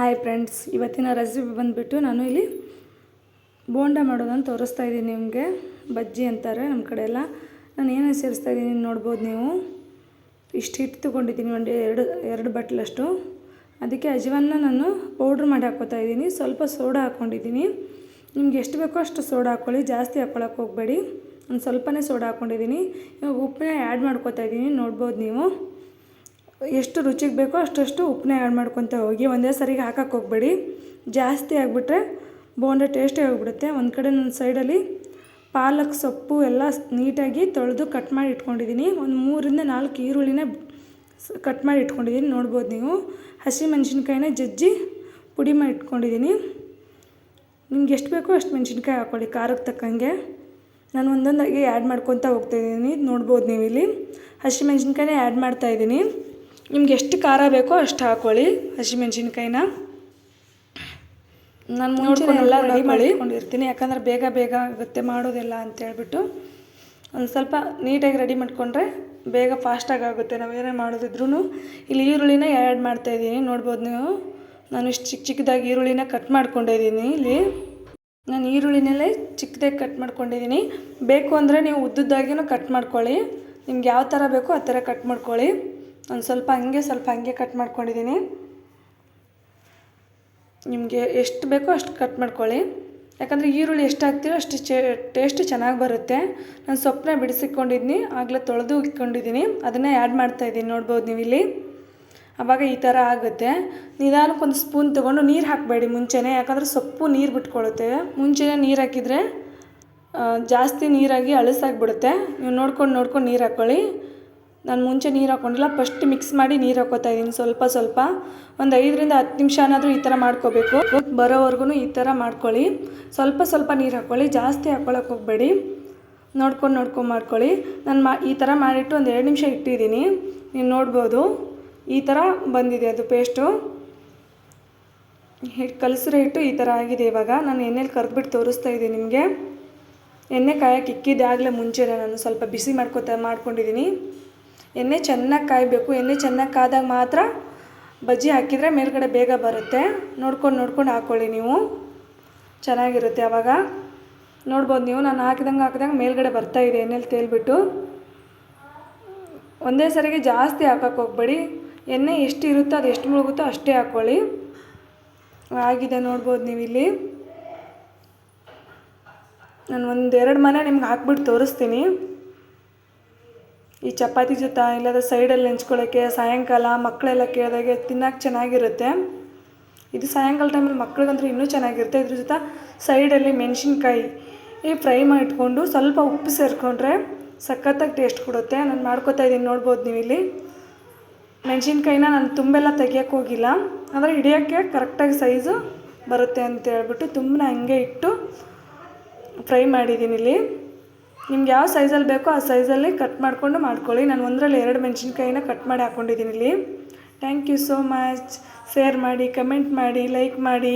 Hi friends, ಇವತ್ತಿನ recipe ಬಂದುಬಿಟ್ಟು ನಾನು ಇಲ್ಲಿ ಬೋಂಡ ಮಾಡೋದನ್ನು ತೋರಿಸ್ತಾ ಇದ್ದೀನಿ. ನಿಮಗೆ ಬಜ್ಜಿ ಅಂತಾರೆ ನಮ್ಮ ಕಡೆ ಎಲ್ಲ. ನಾನು ಏನೇನು ಸೇರಿಸ್ತಾ ಇದ್ದೀನಿ ನೋಡ್ಬೋದು ನೀವು. ಇಷ್ಟು ಹಿಟ್ಟು ತೊಗೊಂಡಿದ್ದೀನಿ, ಎರಡು ಬಟ್ಲಷ್ಟು. ಅದಕ್ಕೆ ಅಜವಾನ ನಾನು ಪೌಡ್ರ್ ಮಾಡಿ ಹಾಕ್ಕೋತಾ ಇದ್ದೀನಿ. ಸ್ವಲ್ಪ ಸೋಡಾ ಹಾಕ್ಕೊಂಡಿದ್ದೀನಿ. ನಿಮ್ಗೆ ಎಷ್ಟು ಬೇಕೋ ಅಷ್ಟು ಸೋಡಾ ಹಾಕ್ಕೊಳ್ಳಿ, ಜಾಸ್ತಿ ಹಾಕ್ಕೊಳಕ್ಕೆ ಹೋಗಬೇಡಿ. ನಾನು ಸ್ವಲ್ಪನೇ ಸೋಡಾ ಹಾಕ್ಕೊಂಡಿದ್ದೀನಿ. ಇವಾಗ ಉಪ್ಪನ್ನ ಆ್ಯಡ್ ಮಾಡ್ಕೋತಾ ಇದ್ದೀನಿ, ನೋಡ್ಬೋದು ನೀವು. ಎಷ್ಟು ರುಚಿಗೆ ಬೇಕೋ ಅಷ್ಟು ಉಪ್ಪನ್ನ ಆ್ಯಡ್ ಮಾಡ್ಕೊತ ಹೋಗಿ. ಒಂದೇ ಸರಿಗೆ ಹಾಕಕ್ಕೆ ಹೋಗಬೇಡಿ, ಜಾಸ್ತಿ ಆಗಿಬಿಟ್ರೆ ಬೋಂಡ ಟೇಸ್ಟಿ ಆಗಿಬಿಡುತ್ತೆ. ಒಂದು ಕಡೆ ನನ್ನ ಸೈಡಲ್ಲಿ ಪಾಲಕ್ ಸೊಪ್ಪು ಎಲ್ಲ ನೀಟಾಗಿ ತೊಳೆದು ಕಟ್ ಮಾಡಿ ಇಟ್ಕೊಂಡಿದ್ದೀನಿ. ಒಂದು 3 ರಿಂದ 4 ಈರುಳ್ಳಿನ ಕಟ್ ಮಾಡಿ ಇಟ್ಕೊಂಡಿದ್ದೀನಿ, ನೋಡ್ಬೋದು ನೀವು. ಹಸಿ ಮೆಣಸಿನ್ಕಾಯಿನ ಜಜ್ಜಿ ಪುಡಿ ಮಾಡಿ ಇಟ್ಕೊಂಡಿದ್ದೀನಿ. ನಿಮ್ಗೆ ಎಷ್ಟು ಬೇಕೋ ಅಷ್ಟು ಮೆಣಸಿನ್ಕಾಯಿ ಹಾಕ್ಕೊಳ್ಳಿ, ಖಾರಕ್ಕೆ ತಕ್ಕಂಗೆ. ನಾನು ಒಂದೊಂದಾಗಿ ಆ್ಯಡ್ ಮಾಡ್ಕೊತ ಹೋಗ್ತಾಯಿದ್ದೀನಿ, ನೋಡ್ಬೋದು ನೀವು. ಇಲ್ಲಿ ಹಸಿ ಮೆಣಸಿನ್ಕಾಯಿನೇ ಆ್ಯಡ್ ಮಾಡ್ತಾಯಿದ್ದೀನಿ. ನಿಮ್ಗೆ ಎಷ್ಟು ಖಾರ ಬೇಕೋ ಅಷ್ಟು ಹಾಕ್ಕೊಳ್ಳಿ ಹಸಿಮೆಣ್ಸಿನ್ಕಾಯಿನ. ನಾನು ಮುಂಚೆನೆಲ್ಲ ರೆಡಿ ಮಾಡಿಕೊಂಡಿರ್ತೀನಿ, ಯಾಕಂದರೆ ಬೇಗ ಆಗುತ್ತೆ ಮಾಡೋದೆಲ್ಲ ಅಂತೇಳ್ಬಿಟ್ಟು. ಒಂದು ಸ್ವಲ್ಪ ನೀಟಾಗಿ ರೆಡಿ ಮಾಡಿಕೊಂಡ್ರೆ ಬೇಗ ಫಾಸ್ಟಾಗಿ ಆಗುತ್ತೆ ನಾವೇನೇ ಮಾಡೋದಿದ್ರೂ. ಇಲ್ಲಿ ಈರುಳ್ಳಿನ ಆ್ಯಡ್ ಮಾಡ್ತಾಯಿದ್ದೀನಿ, ನೋಡ್ಬೋದು ನೀವು. ನಾನು ಇಷ್ಟು ಚಿಕ್ಕದಾಗಿ ಈರುಳ್ಳಿನ ಕಟ್ ಮಾಡ್ಕೊಂಡಿದ್ದೀನಿ. ಇಲ್ಲಿ ನಾನು ಈರುಳ್ಳಿನಲ್ಲೇ ಚಿಕ್ಕದಾಗಿ ಕಟ್ ಮಾಡ್ಕೊಂಡಿದ್ದೀನಿ. ಬೇಕು ಅಂದರೆ ನೀವು ಉದ್ದುದ್ದಾಗಿಯೂ ಕಟ್ ಮಾಡ್ಕೊಳ್ಳಿ, ನಿಮ್ಗೆ ಯಾವ ಥರ ಬೇಕೋ ಆ ಥರ ಕಟ್ ಮಾಡ್ಕೊಳ್ಳಿ. ನಾನು ಸ್ವಲ್ಪ ಹಂಗೆ ಕಟ್ ಮಾಡ್ಕೊಂಡಿದ್ದೀನಿ. ನಿಮಗೆ ಎಷ್ಟು ಬೇಕೋ ಅಷ್ಟು ಕಟ್ ಮಾಡ್ಕೊಳ್ಳಿ, ಯಾಕಂದರೆ ಈರುಳ್ಳಿ ಎಷ್ಟು ಹಾಕ್ತೀರೋ ಅಷ್ಟು ಟೇಸ್ಟ್ ಚೆನ್ನಾಗಿ ಬರುತ್ತೆ. ನಾನು ಸೊಪ್ಪನ್ನ ಬಿಡಿಸಿಕೊಂಡಿದ್ದೀನಿ, ಆಗಲೇ ತೊಳೆದು ಇಟ್ಕೊಂಡಿದ್ದೀನಿ, ಅದನ್ನೇ ಆ್ಯಡ್ ಮಾಡ್ತಾಯಿದ್ದೀನಿ, ನೋಡ್ಬೋದು ನೀವು ಇಲ್ಲಿ. ಆವಾಗ ಈ ಥರ ಆಗುತ್ತೆ. ನಿಧಾನಕ್ಕೆ ಒಂದು ಸ್ಪೂನ್ ತೊಗೊಂಡು ನೀರು ಹಾಕಬೇಡಿ ಮುಂಚೆನೇ, ಯಾಕಂದರೆ ಸೊಪ್ಪು ನೀರು ಬಿಟ್ಕೊಳ್ಳುತ್ತೆ. ಮುಂಚೆನೇ ನೀರು ಹಾಕಿದರೆ ಜಾಸ್ತಿ ನೀರಾಗಿ ಅಳಸಾಗಿಬಿಡುತ್ತೆ. ನೀವು ನೋಡ್ಕೊಂಡು ನೀರು ಹಾಕ್ಕೊಳ್ಳಿ. ನಾನು ಮುಂಚೆ ನೀರು ಹಾಕ್ಕೊಂಡಿಲ್ಲ, ಫಸ್ಟ್ ಮಿಕ್ಸ್ ಮಾಡಿ ನೀರು ಹಾಕ್ಕೋತಾ ಇದ್ದೀನಿ ಸ್ವಲ್ಪ. ಒಂದು 5 ರಿಂದ 10 ನಿಮಿಷ ಏನಾದರೂ ಈ ಥರ ಮಾಡ್ಕೋಬೇಕು. ಬರೋವರೆಗೂ ಈ ಥರ ಮಾಡ್ಕೊಳ್ಳಿ. ಸ್ವಲ್ಪ ನೀರು ಹಾಕ್ಕೊಳ್ಳಿ, ಜಾಸ್ತಿ ಹಾಕ್ಕೊಳಕ್ಕೆ ಹೋಗಬೇಡಿ. ನೋಡ್ಕೊಂಡು ಮಾಡ್ಕೊಳ್ಳಿ. ನಾನು ಈ ಥರ ಮಾಡಿಟ್ಟು ಒಂದು 2 ನಿಮಿಷ ಇಟ್ಟಿದ್ದೀನಿ. ನೀವು ನೋಡ್ಬೋದು ಈ ಥರ ಬಂದಿದೆ ಅದು ಪೇಸ್ಟು. ಕಲಸಿರೋ ಹಿಟ್ಟು ಈ ಥರ ಆಗಿದೆ. ಇವಾಗ ನಾನು ಎಣ್ಣೆಲಿ ಕರೆದ್ಬಿಟ್ಟು ತೋರಿಸ್ತಾ ಇದ್ದೀನಿ ನಿಮಗೆ. ಎಣ್ಣೆ ಕಾಯಕ್ಕೆ ಇಕ್ಕಿದ್ದೆ ಆಗಲೇ ಮುಂಚೆನೇ ನಾನು ಸ್ವಲ್ಪ ಬಿಸಿ ಮಾಡ್ಕೊಂಡಿದ್ದೀನಿ. ಎಣ್ಣೆ ಚೆನ್ನಾಗಿ ಕಾಯಬೇಕು. ಎಣ್ಣೆ ಚೆನ್ನಾಗಿ ಕಾದಾಗ ಮಾತ್ರ ಬಜ್ಜಿ ಹಾಕಿದರೆ ಮೇಲ್ಗಡೆ ಬೇಗ ಬರುತ್ತೆ. ನೋಡ್ಕೊಂಡು ಹಾಕ್ಕೊಳ್ಳಿ ನೀವು, ಚೆನ್ನಾಗಿರುತ್ತೆ ಆವಾಗ. ನೋಡ್ಬೋದು ನೀವು, ನಾನು ಹಾಕಿದಂಗೆ ಮೇಲ್ಗಡೆ ಬರ್ತಾಯಿದೆ ಎಣ್ಣೆಲಿ ತೇಲ್ಬಿಟ್ಟು. ಒಂದೇ ಸರಿಗೆ ಜಾಸ್ತಿ ಹಾಕಕ್ಕೆ ಹೋಗಬೇಡಿ. ಎಣ್ಣೆ ಎಷ್ಟು ಇರುತ್ತೋ ಅದು ಎಷ್ಟು ಮುಳುಗುತ್ತೋ ಅಷ್ಟೇ ಹಾಕ್ಕೊಳ್ಳಿ. ಆಗಿದೆ ನೋಡ್ಬೋದು ನೀವು ಇಲ್ಲಿ. ನಾನು 1-2 ಮನೆ ನಿಮ್ಗೆ ಹಾಕ್ಬಿಟ್ಟು ತೋರಿಸ್ತೀನಿ. ಈ ಚಪಾತಿ ಜೊತೆ ಇಲ್ಲಾಂದರೆ ಸೈಡಲ್ಲಿ ನೆಂಚ್ಕೊಳ್ಳೋಕ್ಕೆ ಸಾಯಂಕಾಲ ಮಕ್ಕಳೆಲ್ಲ ಕೇಳಿದಾಗೆ ತಿನ್ನೋಕೆ ಚೆನ್ನಾಗಿರುತ್ತೆ. ಇದು ಸಾಯಂಕಾಲ ಟೈಮಲ್ಲಿ ಮಕ್ಳಿಗಂತೂ ಇನ್ನೂ ಚೆನ್ನಾಗಿರುತ್ತೆ. ಇದ್ರ ಜೊತೆ ಸೈಡಲ್ಲಿ ಮೆಣಸಿನ್ಕಾಯಿ ಫ್ರೈ ಮಾಡಿಟ್ಕೊಂಡು ಸ್ವಲ್ಪ ಉಪ್ಪು ಸೇರಿಕೊಂಡ್ರೆ ಸಖತ್ತಾಗಿ ಟೇಸ್ಟ್ ಕೊಡುತ್ತೆ. ನಾನು ಮಾಡ್ಕೋತಾ ಇದ್ದೀನಿ, ನೋಡ್ಬೋದು ನೀವು ಇಲ್ಲಿ. ಮೆಣಸಿನ್ಕಾಯಿನ ನಾನು ತುಂಬೆಲ್ಲ ತೆಗಿಯೋಕ್ಕೆ ಹೋಗಿಲ್ಲ, ಅಂದರೆ ಹಿಡಿಯೋಕ್ಕೆ ಕರೆಕ್ಟಾಗಿ ಸೈಜು ಬರುತ್ತೆ ಅಂತ ಹೇಳ್ಬಿಟ್ಟು ತುಂಬನೇ ಹಂಗೆ ಇಟ್ಟು ಫ್ರೈ ಮಾಡಿದ್ದೀನಿ ಇಲ್ಲಿ. ನಿಮ್ಗೆ ಯಾವ ಸೈಜಲ್ಲಿ ಬೇಕೋ ಆ ಸೈಜಲ್ಲಿ ಕಟ್ ಮಾಡ್ಕೊಳ್ಳಿ. ನಾನು 1ರಲ್ಲಿ 2 ಮೆಣಸಿನ್ಕಾಯಿನ ಕಟ್ ಮಾಡಿ ಹಾಕ್ಕೊಂಡಿದ್ದೀನಿ ಇಲ್ಲಿ. Thank you so much. Share ಮಾಡಿ, ಕಮೆಂಟ್ ಮಾಡಿ, ಲೈಕ್ ಮಾಡಿ.